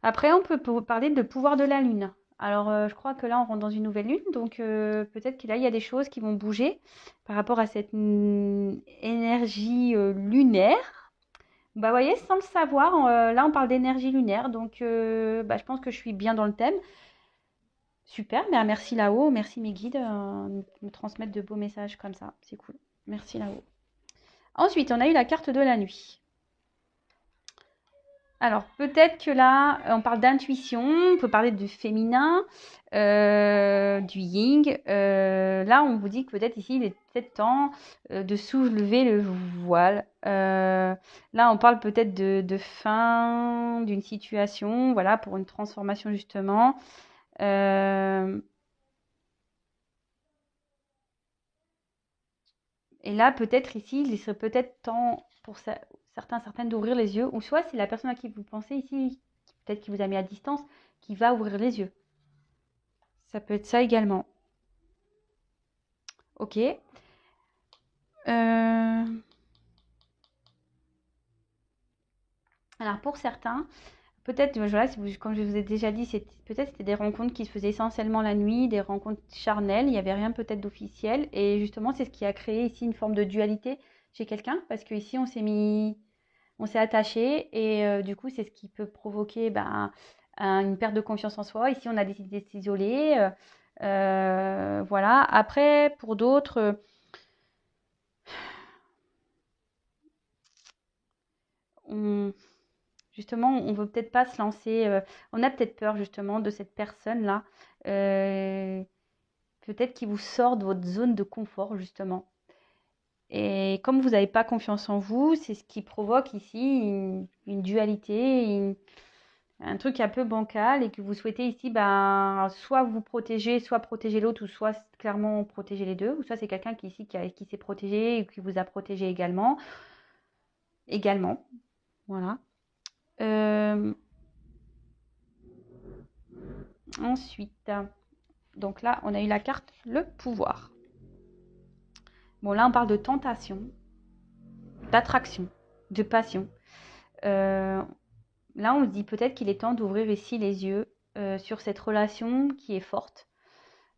Après, on peut parler de pouvoir de la lune. Alors, je crois que là, on rentre dans une nouvelle lune, donc peut-être que là, il y a des choses qui vont bouger par rapport à cette énergie lunaire. Bah, vous voyez, sans le savoir, là, on parle d'énergie lunaire, donc je pense que je suis bien dans le thème. Super, merci là-haut, merci mes guides de me transmettre de beaux messages comme ça, c'est cool. Merci là-haut. Ensuite, on a eu la carte de la nuit. Alors, peut-être que là, on parle d'intuition, on peut parler du féminin, du yin. Là, on vous dit que peut-être ici, il est peut-être temps de soulever le voile. Là, on parle peut-être de fin d'une situation, voilà, pour une transformation justement. Et là, peut-être ici, il serait peut-être temps pour certaines d'ouvrir les yeux, ou soit c'est la personne à qui vous pensez ici, peut-être qui vous a mis à distance, qui va ouvrir les yeux. Ça peut être ça également. Ok. Alors pour certains, peut-être, voilà, comme je vous ai déjà dit, peut-être c'était des rencontres qui se faisaient essentiellement la nuit, des rencontres charnelles, il n'y avait rien peut-être d'officiel. Et justement, c'est ce qui a créé ici une forme de dualité chez quelqu'un, parce qu'ici, on s'est attaché et du coup, c'est ce qui peut provoquer une perte de confiance en soi. Ici, on a décidé de s'isoler. Voilà. Après, pour d'autres, justement, on veut peut-être pas se lancer. On a peut-être peur justement de cette personne-là. Peut-être qui vous sort de votre zone de confort justement. Et comme vous n'avez pas confiance en vous, c'est ce qui provoque ici une dualité, un truc un peu bancal et que vous souhaitez ici, ben, soit vous protéger, soit protéger l'autre, ou soit clairement protéger les deux, ou soit c'est quelqu'un qui ici qui s'est protégé et qui vous a protégé également. Également, voilà. Ensuite, donc là, on a eu la carte le pouvoir. Bon, là, on parle de tentation, d'attraction, de passion. Là, on se dit peut-être qu'il est temps d'ouvrir ici les yeux sur cette relation qui est forte.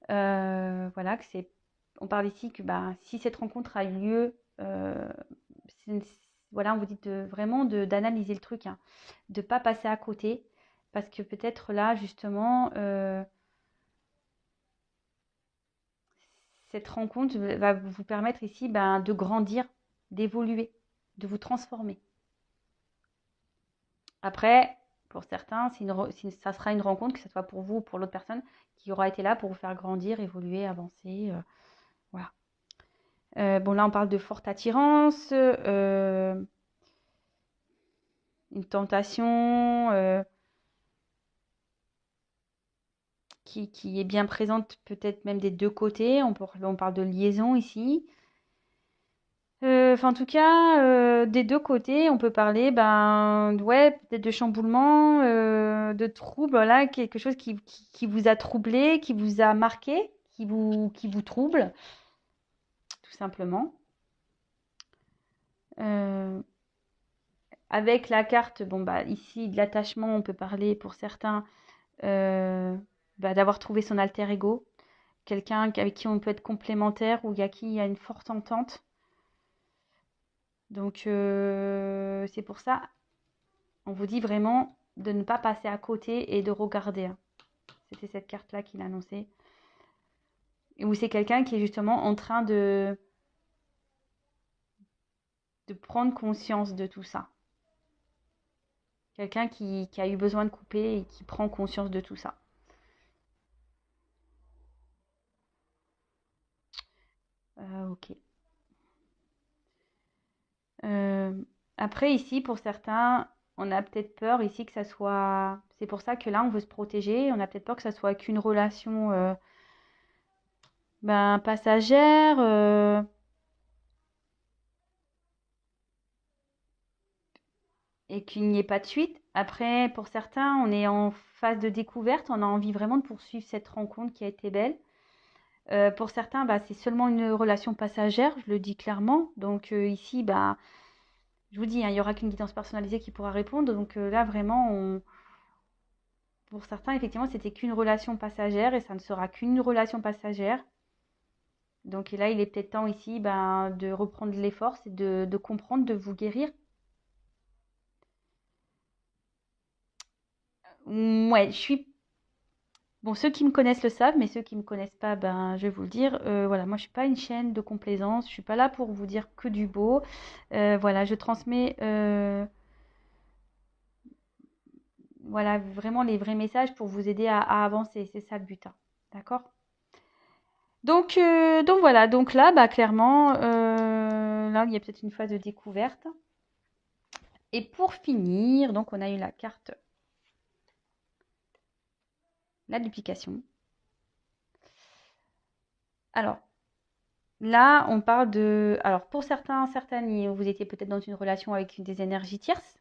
Voilà, on parle ici que bah, si cette rencontre a eu lieu, voilà, on vous dit vraiment d'analyser le truc, hein, de ne pas passer à côté, parce que peut-être là, justement, cette rencontre va vous permettre ici ben, de grandir, d'évoluer, de vous transformer. Après, pour certains, ça sera une rencontre, que ce soit pour vous ou pour l'autre personne, qui aura été là pour vous faire grandir, évoluer, avancer. Voilà. Bon, là, on parle de forte attirance, une tentation qui est bien présente, peut-être même des deux côtés. On parle de liaison ici. En tout cas, des deux côtés, on peut parler ouais, peut-être de chamboulement, de trouble, voilà, quelque chose qui vous a troublé, qui vous a marqué, qui vous trouble, tout simplement. Avec la carte, bon, bah, ici, de l'attachement, on peut parler pour certains d'avoir trouvé son alter ego, quelqu'un avec qui on peut être complémentaire ou à qui il y a une forte entente. Donc, c'est pour ça, on vous dit vraiment de ne pas passer à côté et de regarder. C'était cette carte-là qu'il a annoncée. Et où c'est quelqu'un qui est justement en train de prendre conscience de tout ça. Quelqu'un qui a eu besoin de couper et qui prend conscience de tout ça. Ok. Après, ici, pour certains, on a peut-être peur ici que ça soit... C'est pour ça que là, on veut se protéger. On a peut-être peur que ça soit qu'une relation passagère. Et qu'il n'y ait pas de suite. Après, pour certains, on est en phase de découverte. On a envie vraiment de poursuivre cette rencontre qui a été belle. Pour certains, c'est seulement une relation passagère, je le dis clairement. Donc ici, je vous dis, hein, il n'y aura qu'une guidance personnalisée qui pourra répondre. Donc là, vraiment, pour certains, effectivement, c'était qu'une relation passagère et ça ne sera qu'une relation passagère. Donc là, il est peut-être temps ici de reprendre les forces et de comprendre, de vous guérir. Ouais, je suis... Bon, ceux qui me connaissent le savent, mais ceux qui ne me connaissent pas, je vais vous le dire. Voilà, moi, je ne suis pas une chaîne de complaisance. Je ne suis pas là pour vous dire que du beau. Voilà, je transmets voilà, vraiment les vrais messages pour vous aider à avancer. C'est ça le but, hein. D'accord? Donc voilà, donc là, clairement, là, il y a peut-être une phase de découverte. Et pour finir, donc on a eu la carte, la duplication. Alors, là, on parle de... Alors, pour certains, certaines, vous étiez peut-être dans une relation avec des énergies tierces.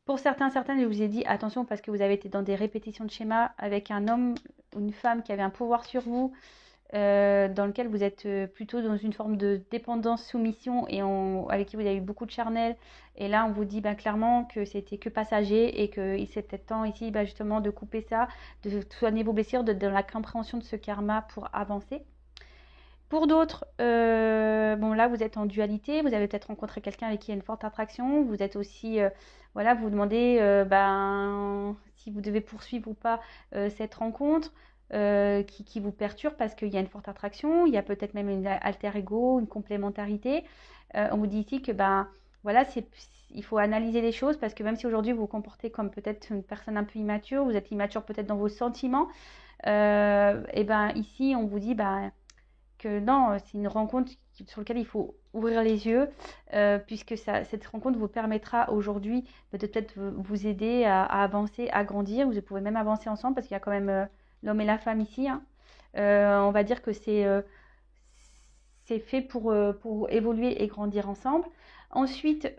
Pour certains, certaines, je vous ai dit, attention, parce que vous avez été dans des répétitions de schémas avec un homme ou une femme qui avait un pouvoir sur vous, dans lequel vous êtes plutôt dans une forme de dépendance, soumission, et avec qui vous avez eu beaucoup de charnel. Et là, on vous dit clairement que c'était que passager et qu'il c'est peut-être temps ici justement de couper ça, de soigner vos blessures, dans la compréhension de ce karma pour avancer. Pour d'autres, bon là vous êtes en dualité, vous avez peut-être rencontré quelqu'un avec qui il y a une forte attraction, vous êtes aussi, voilà, vous vous demandez si vous devez poursuivre ou pas cette rencontre qui vous perturbe parce qu'il y a une forte attraction, il y a peut-être même une alter ego, une complémentarité. On vous dit ici que voilà, il faut analyser les choses parce que même si aujourd'hui vous vous comportez comme peut-être une personne un peu immature, vous êtes immature peut-être dans vos sentiments, et ben ici on vous dit que non, c'est une rencontre sur laquelle il faut ouvrir les yeux, puisque cette rencontre vous permettra aujourd'hui de peut-être vous aider à avancer, à grandir. Vous pouvez même avancer ensemble parce qu'il y a quand même l'homme et la femme ici, hein. On va dire que c'est fait pour évoluer et grandir ensemble. Ensuite,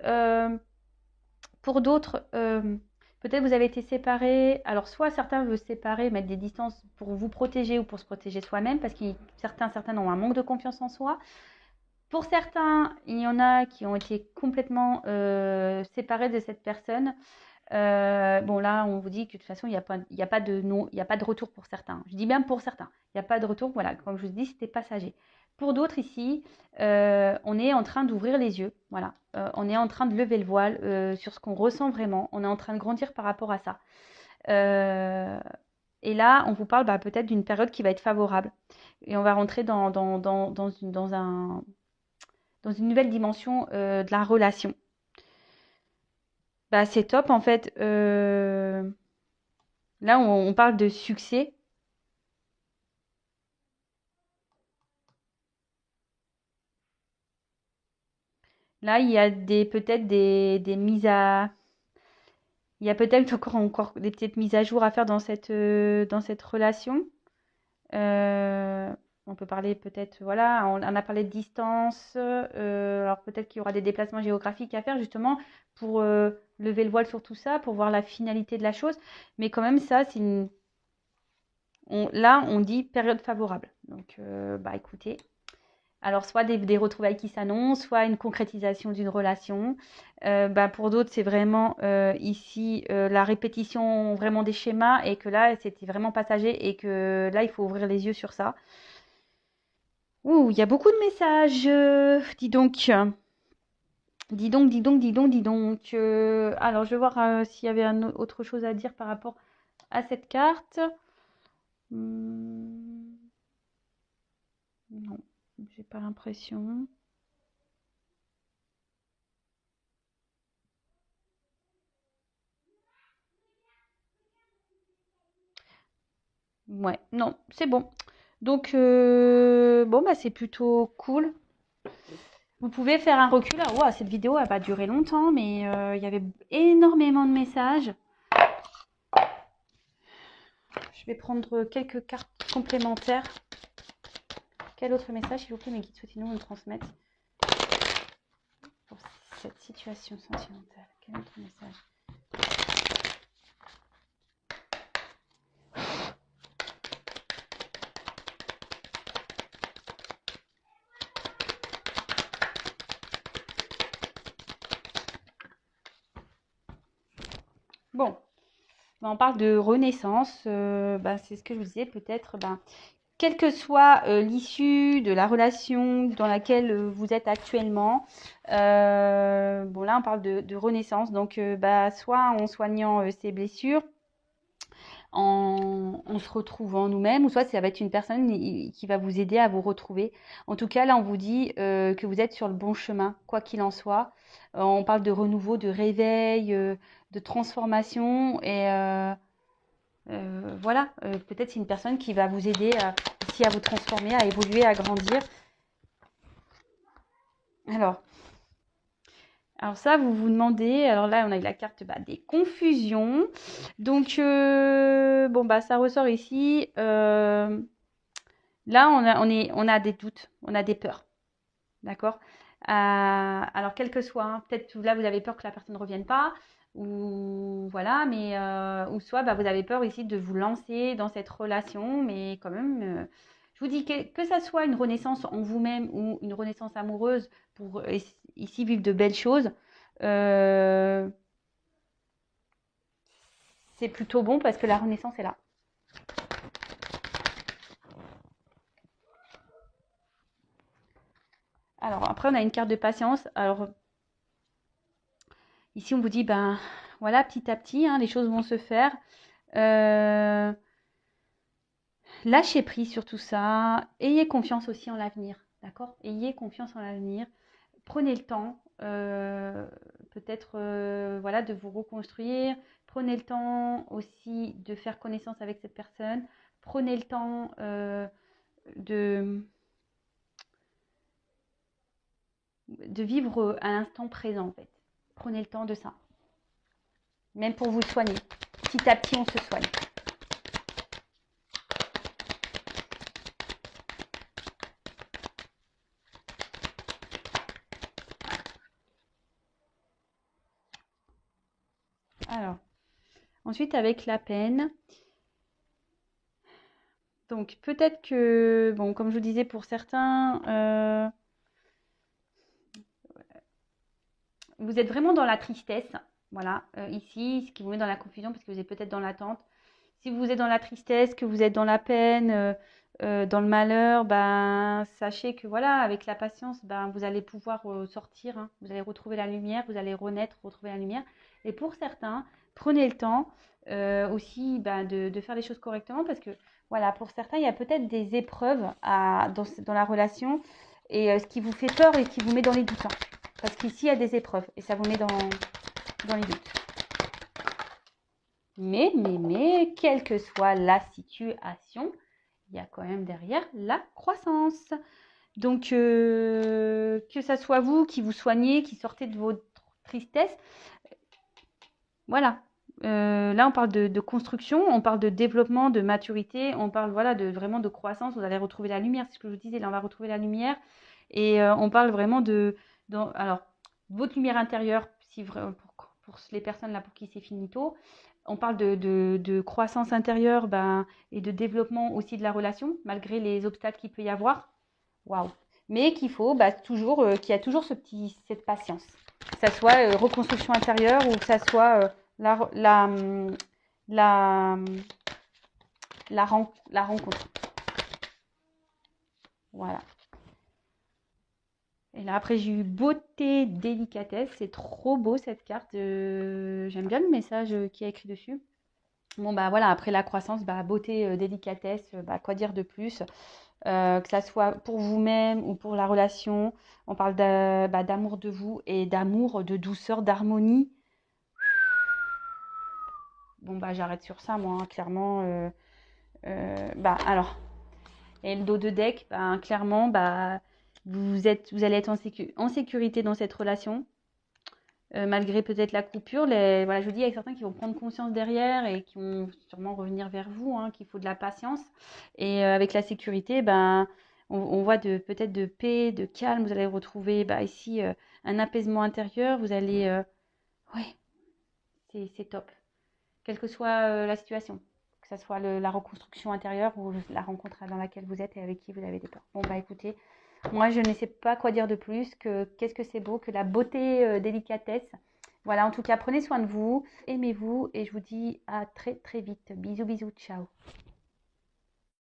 pour d'autres, peut-être vous avez été séparés. Alors, soit certains veulent se séparer, mettre des distances pour vous protéger ou pour se protéger soi-même, parce que certains ont un manque de confiance en soi. Pour certains, il y en a qui ont été complètement séparés de cette personne. Bon, là, on vous dit que de toute façon, il n'y a pas de non, il n'y a pas de retour pour certains. Je dis bien pour certains. Il n'y a pas de retour. Voilà, comme je vous dis, c'était passager. Pour d'autres ici, on est en train d'ouvrir les yeux. Voilà, on est en train de lever le voile sur ce qu'on ressent vraiment. On est en train de grandir par rapport à ça. Et là, on vous parle peut-être d'une période qui va être favorable. Et on va rentrer dans une nouvelle dimension de la relation. C'est top en fait. Là, on parle de succès. Là, il y a peut-être des mises à... Il y a peut-être encore des petites mises à jour à faire dans cette relation. Euh, on peut parler peut-être, voilà, on a parlé de distance. Alors peut-être qu'il y aura des déplacements géographiques à faire justement pour lever le voile sur tout ça, pour voir la finalité de la chose. Mais quand même, ça, là, on dit période favorable. Donc, écoutez. Alors, soit des retrouvailles qui s'annoncent, soit une concrétisation d'une relation. Pour d'autres, c'est vraiment ici la répétition vraiment des schémas et que là, c'était vraiment passager et que là, il faut ouvrir les yeux sur ça. Ouh, il y a beaucoup de messages. Dis donc. Dis donc, dis donc, dis donc, dis donc. Alors, je vais voir s'il y avait autre chose à dire par rapport à cette carte. Non, j'ai pas l'impression. Ouais, non, c'est bon. Donc, bon, c'est plutôt cool. Vous pouvez faire un recul. Alors, ouah, cette vidéo, elle va durer longtemps, mais il y avait énormément de messages. Je vais prendre quelques cartes complémentaires. Quel autre message, s'il vous plaît, mes guides souhaitent-ils nous transmettre pour cette situation sentimentale? Quel autre message? Bon, on parle de renaissance. C'est ce que je vous disais, peut-être, quelle que soit l'issue de la relation dans laquelle vous êtes actuellement, bon là on parle de renaissance, donc soit en soignant ses blessures, en se retrouvant nous-mêmes, ou soit ça va être une personne qui va vous aider à vous retrouver. En tout cas, là on vous dit que vous êtes sur le bon chemin, quoi qu'il en soit. On parle de renouveau, de réveil, de transformation et voilà, peut-être c'est une personne qui va vous aider aussi à vous transformer, à évoluer, à grandir. Alors ça, vous vous demandez, alors là, on a eu la carte des confusions. Donc, ça ressort ici. Là, on a des doutes, on a des peurs. D'accord? Alors, quel que soit, hein, peut-être là, vous avez peur que la personne ne revienne pas, ou voilà, mais ou soit vous avez peur ici de vous lancer dans cette relation, mais quand même, je vous dis que ça soit une renaissance en vous-même ou une renaissance amoureuse pour ici vivre de belles choses, euh, c'est plutôt bon parce que la renaissance est là. Alors après, on a une carte de patience. Alors ici, on vous dit, voilà, petit à petit, hein, les choses vont se faire. Lâchez prise sur tout ça. Ayez confiance aussi en l'avenir. D'accord? Ayez confiance en l'avenir. prenez le temps, peut-être voilà, de vous reconstruire. Prenez le temps aussi de faire connaissance avec cette personne. Prenez le temps de vivre à l'instant présent en fait. Prenez le temps de ça. Même pour vous soigner. Petit à petit, on se soigne. Alors, ensuite avec la peine. Donc peut-être que, bon, comme je vous disais, pour certains, vous êtes vraiment dans la tristesse. Voilà, ici, ce qui vous met dans la confusion parce que vous êtes peut-être dans l'attente. Si vous êtes dans la tristesse, que vous êtes dans la peine, dans le malheur, ben, sachez que voilà, avec la patience, ben, vous allez pouvoir sortir, hein. Vous allez retrouver la lumière, vous allez renaître, retrouver la lumière. Et pour certains, prenez le temps aussi ben, de faire les choses correctement parce que voilà, pour certains, il y a peut-être des épreuves dans la relation et ce qui vous fait peur et qui vous met dans les doutes, hein. Parce qu'ici, il y a des épreuves et ça vous met dans les doutes. Mais, quelle que soit la situation, il y a quand même derrière la croissance. Donc, que ça soit vous qui vous soignez, qui sortez de votre tristesse, voilà. Là, on parle de construction, on parle de développement, de maturité, on parle voilà, vraiment de croissance. Vous allez retrouver la lumière, c'est ce que je vous disais, là, on va retrouver la lumière. Et on parle vraiment alors, votre lumière intérieure, si pour les personnes là pour qui c'est finito. On parle de croissance intérieure et de développement aussi de la relation, malgré les obstacles qu'il peut y avoir. Waouh! Mais qu'il faut toujours, qu'il y a toujours cette patience. Que ça soit reconstruction intérieure ou que ça soit la rencontre. Voilà. Et là, après, j'ai eu beauté, délicatesse. C'est trop beau cette carte. J'aime bien le message qui est écrit dessus. Bon, bah voilà, après la croissance, beauté, délicatesse, quoi dire de plus? Que ça soit pour vous-même ou pour la relation. On parle d'amour de vous et d'amour, de douceur, d'harmonie. Bon, j'arrête sur ça, moi, hein, clairement. Alors, et le dos de deck, clairement, vous allez être en sécurité dans cette relation. Malgré peut-être la coupure, voilà, je vous dis, il y a certains qui vont prendre conscience derrière et qui vont sûrement revenir vers vous, hein, qu'il faut de la patience. Et avec la sécurité, on voit peut-être de paix, de calme. Vous allez retrouver ici un apaisement intérieur. Vous allez... ouais, c'est top. Quelle que soit la situation. Que ce soit la reconstruction intérieure ou la rencontre dans laquelle vous êtes et avec qui vous avez des peurs. Bon, écoutez, moi, je ne sais pas quoi dire de plus que qu'est-ce que c'est beau, que la beauté, délicatesse. Voilà, en tout cas, prenez soin de vous, aimez-vous et je vous dis à très très vite. Bisous, bisous, ciao.